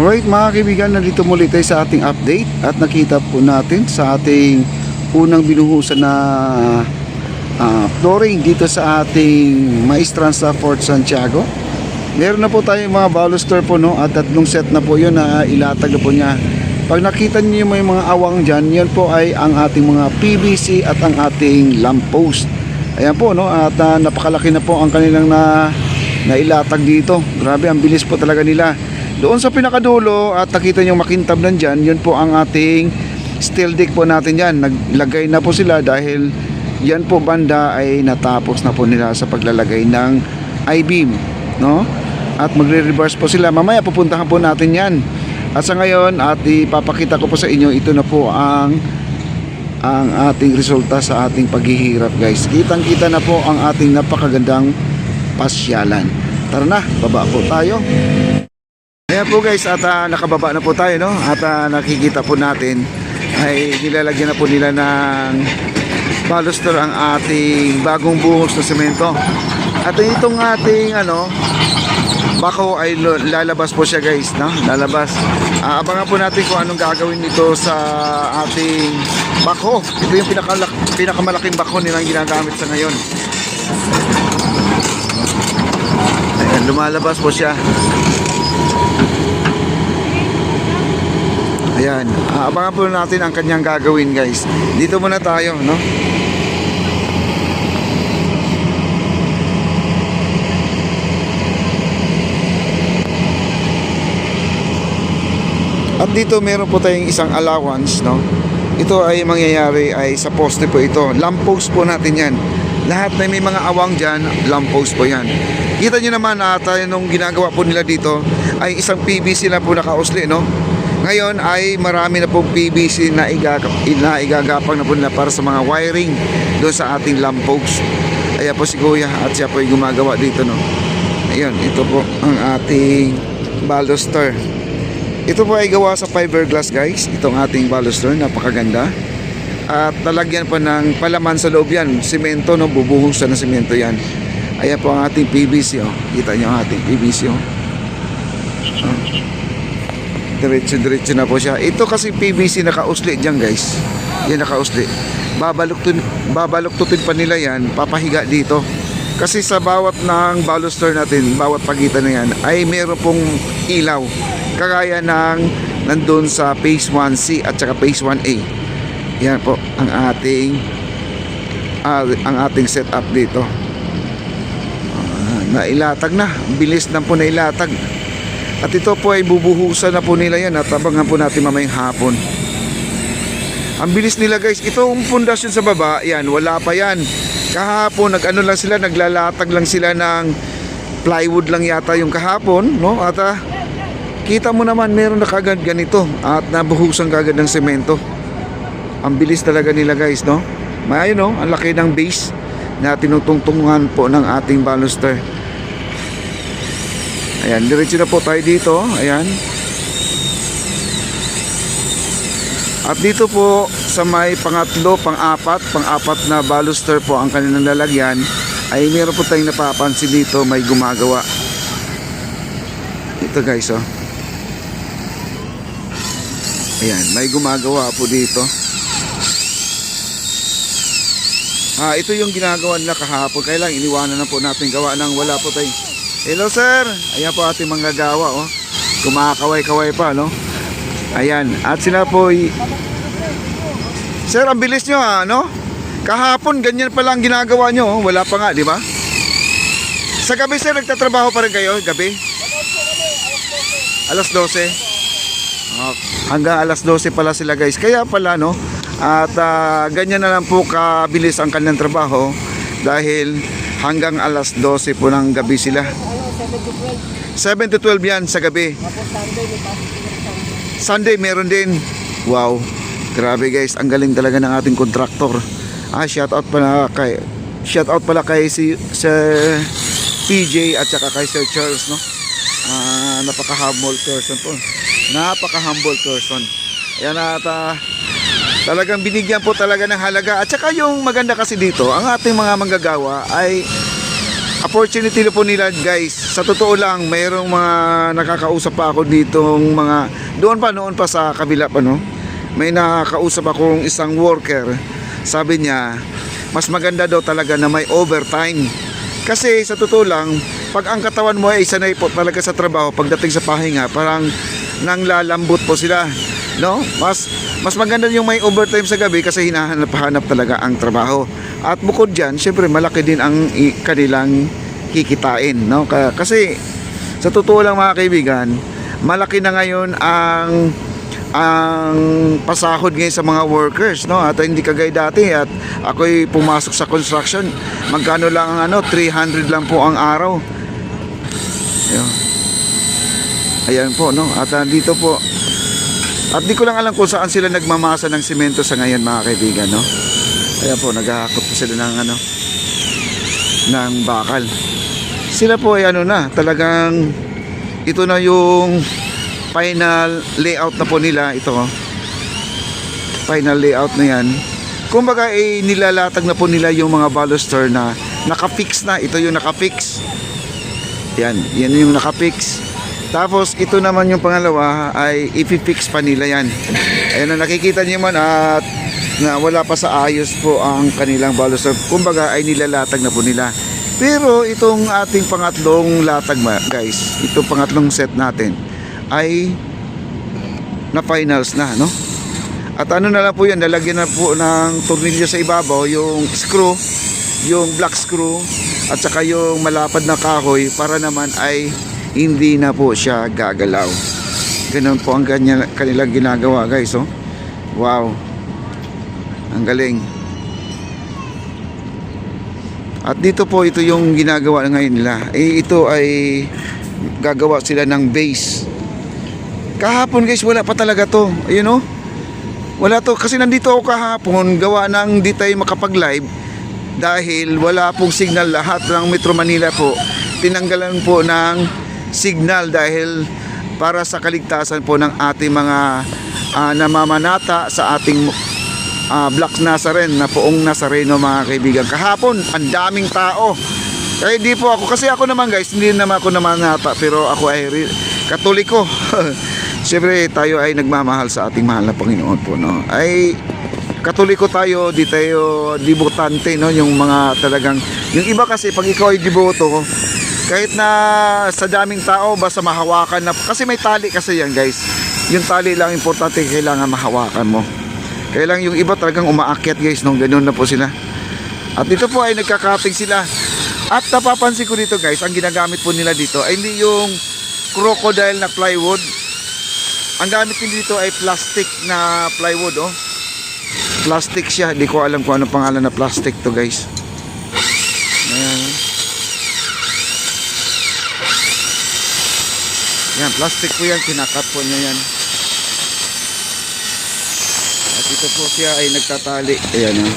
Alright mga kaibigan, nandito muli tayo sa ating update at nakita po natin sa ating unang binuhusan na flooring dito sa ating Maestranza Fort Santiago. Meron na po tayong mga baluster po, no, at tatlong set na po yun na ilatag na po niya. Pag nakita niyo may mga awang dyan, yun po ay ang ating mga PVC at ang ating lamppost. Ayan po, no, at napakalaki na po ang kanilang nailatag dito. Grabe, ang bilis po talaga nila. Doon sa pinakadulo at nakita nyo makintab nandyan, yun po ang ating steel deck po natin yan. Naglagay na po sila dahil yan po banda ay natapos na po nila sa paglalagay ng I-beam, no? At magre-reverse po sila. Mamaya pupuntahan po natin yan. At sa ngayon, at ipapakita ko po sa inyo, ito na po ang ating resulta sa ating paghihirap, guys. Kitang-kita na po ang ating napakagandang pasyalan. Tara na, baba po tayo. Ayan po guys, at nakababa na po tayo, no? At nakikita po natin ay nilalagyan na po nila ng baluster ang ating bagong buhos na semento. At itong ating bako ay lalabas po siya, guys, no? Lalabas. Abangan po natin kung anong gagawin nito sa ating bako. Ito yung pinakamalaking bako nilang ginagamit sa ngayon. Ayan, lumalabas po siya. Ayan, abangan po natin ang kanyang gagawin, guys. Dito muna tayo, no? At dito meron po tayong isang allowance, no? Ito ay mangyayari ay sa poste po ito. Lamppost po natin yan. Lahat na may mga awang dyan, lamppost po yan. Kita nyo naman tayo nung ginagawa po nila dito ay isang PVC na po nakausli, no? Ngayon ay marami na pong PVC na igagapang na po nila para sa mga wiring doon sa ating lamppost. Ayan po si Kuya at siya po ay gumagawa dito, no? Ayun, ito po ang ating baluster. Ito po ay gawa sa fiberglass, guys. Itong ating baluster, napakaganda. At lalagyan pa ng palaman sa loob yan. Semento, no? Bubuhusan ng semento yan. Ayan po ang ating PVC, oh. Kita nyo ang ating PVC, oh. Diretso na po siya. Ito kasi PVC nakausli dyan, guys. Yan nakausli. Babaluktutin pa nila yan, papahiga dito. Kasi sa bawat ng baluster natin, bawat pagitan na yan, ay meron pong ilaw. Kagaya ng nandun sa phase 1C at saka phase 1A. Yan po ang ating setup dito. Nailatag na. Bilis na po nailatag. At ito po ay bubuhusan na po nila yan at abangan po natin mamayang hapon. Ang bilis nila, guys. Itong pundasyon sa baba, yan, wala pa yan. Kahapon, lang sila, naglalatag lang sila ng plywood lang yata yung kahapon, no? At kita mo naman, meron na kagad ganito at nabuhusan kagad ng semento. Ang bilis talaga nila, guys, no? May no? Ang laki ng base na tinutungtungan po ng ating baluster. Ayan, diretso na po tayo dito. Ayan. At dito po sa may pangatlo, pang-apat na baluster po ang kanilang lalagyan, ay meron po tayong napapansin dito, may gumagawa. Ito, guys, oh. Ayan, may gumagawa po dito. Ito yung ginagawa nila kahapon. Kaya lang, iniwanan na po natin gawa ng wala po tayong. Hello, sir. Ayan po ating manggagawa, oh. Kumakaway-kaway pa, no? Ayan. At sila po Sir, ang bilis nyo, no? Kahapon, ganyan pa lang ginagawa nyo, oh. Wala pa nga, di ba? Sa gabi, sir, nagtatrabaho pa rin kayo? Gabi? Alas 12. Hanggang alas 12 pala sila, guys. Kaya pala, no? At ganyan na lang po kabilis ang kanilang trabaho dahil hanggang alas 12 po ng gabi sila. 7 to 12 yan sa gabi. Sunday meron din. Wow, grabe, guys, ang galing talaga ng ating contractor. Shout out pala kay si Sir PJ at saka kay Sir Charles, no? Napaka-humble person po. Napaka-humble person. Ayan, at talagang binigyan po talaga ng halaga. At saka yung maganda kasi dito, ang ating mga manggagawa ay opportunity na po nila guys, sa totoo lang, mayroong mga nakakausap pa ako ditong mga, noon pa sa kabila pa no, may nakakausap akong isang worker, sabi niya, mas maganda daw talaga na may overtime. Kasi sa totoo lang, pag ang katawan mo ay sanay po talaga sa trabaho, pagdating sa pahinga, parang nanglalambot po sila. No? Mas maganda yung may overtime sa gabi kasi hinahanap talaga ang trabaho. At bukod diyan, syempre malaki din ang kanilang kikitain, no? Kasi sa totoo lang mga kaibigan, malaki na ngayon ang pasahod ngayon sa mga workers, no? At hindi kagaya dati at ako'y pumasok sa construction, magkano lang ang 300 lang po ang araw. Ayan po, no? At dito po, at di ko lang alam kung saan sila nagmamasa ng simento sa ngayon mga kaibigan, no? Ayan po, naghahakot po sila ng ng bakal. Sila po ay talagang ito na yung final layout na po nila. Ito, final layout na yan. Kumbaga nilalatag na po nila yung mga baluster na nakafix na. Ito yung nakafix. Yan yung nakafix. Tapos ito naman yung pangalawa ay i-fix pa nila yan. Ayan na, nakikita niyo man at na wala pa sa ayos po ang kanilang baluster. Kumbaga ay nilalatag na po nila. Pero itong ating pangatlong latag guys, itong pangatlong set natin ay na finals na, no? At na lang po yan, nalagyan na po ng tornilyo sa ibabaw, yung screw, yung black screw at saka yung malapad na kahoy para naman ay hindi na po siya gagalaw. Ganun po ang kanilang ginagawa guys, oh. Wow, ang galing. At dito po, ito yung ginagawa ngayon nila. Ito ay gagawa sila ng base. Kahapon guys, wala pa talaga to. Ayun, oh. Wala to, kasi nandito ako kahapon, gawa ng di tayo makapag-live dahil wala pong signal. Lahat ng Metro Manila po tinanggalan po ng signal dahil para sa kaligtasan po ng ating mga namamanata sa ating Black Nazarene na poong Nazareno mga kaibigan. Kahapon ang daming tao, kaya di po ako, kasi ako naman guys, hindi naman ako namanata, pero ako ay Katoliko. Siyempre tayo ay nagmamahal sa ating mahal na Panginoon po, no? Ay Katoliko tayo, di tayo debutante, no? Yung mga talagang, yung iba kasi pag ikaw ay deboto, kahit na sa daming tao, basta mahawakan na, kasi may tali kasi yan guys. Yung tali lang importante, kailangan mahawakan mo. Kaya lang yung iba talagang umaakyat guys, no? Ganun na po sila. At dito po ay nagkakating sila. At napapansin ko dito guys, ang ginagamit po nila dito ay hindi yung crocodile na plywood. Ang gamit nila dito ay plastic na plywood, oh. Plastic siya, hindi ko alam kung anong pangalan na plastic to guys. Ayan. Yan, plastic po yan, kinakat po niya yan. At ito po siya ay nagtatali. Ayan, oh.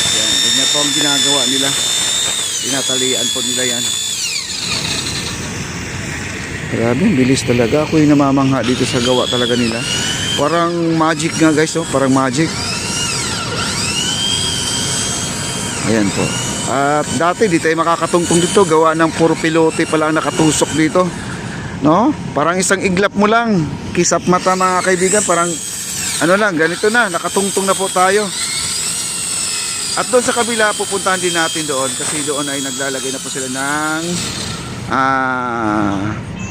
Ayan, ganyan po ang ginagawa nila. Tinatalian po nila yan. Grabe, bilis talaga. Ako yung namamangha dito sa gawa talaga nila. Parang magic nga guys, oh. Parang magic. Ayan po. At dati di tayo makakatungtong dito, gawa ng puro pilote pa lang nakatusok dito, no? Parang isang iglap mo lang, kisap mata mga kaibigan, parang lang, ganito na, nakatungtong na po tayo. At doon sa kabila, pupuntahan din natin doon kasi doon ay naglalagay na po sila ng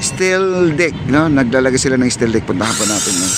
steel deck, no? Naglalagay sila ng steel deck, puntahan po natin, no?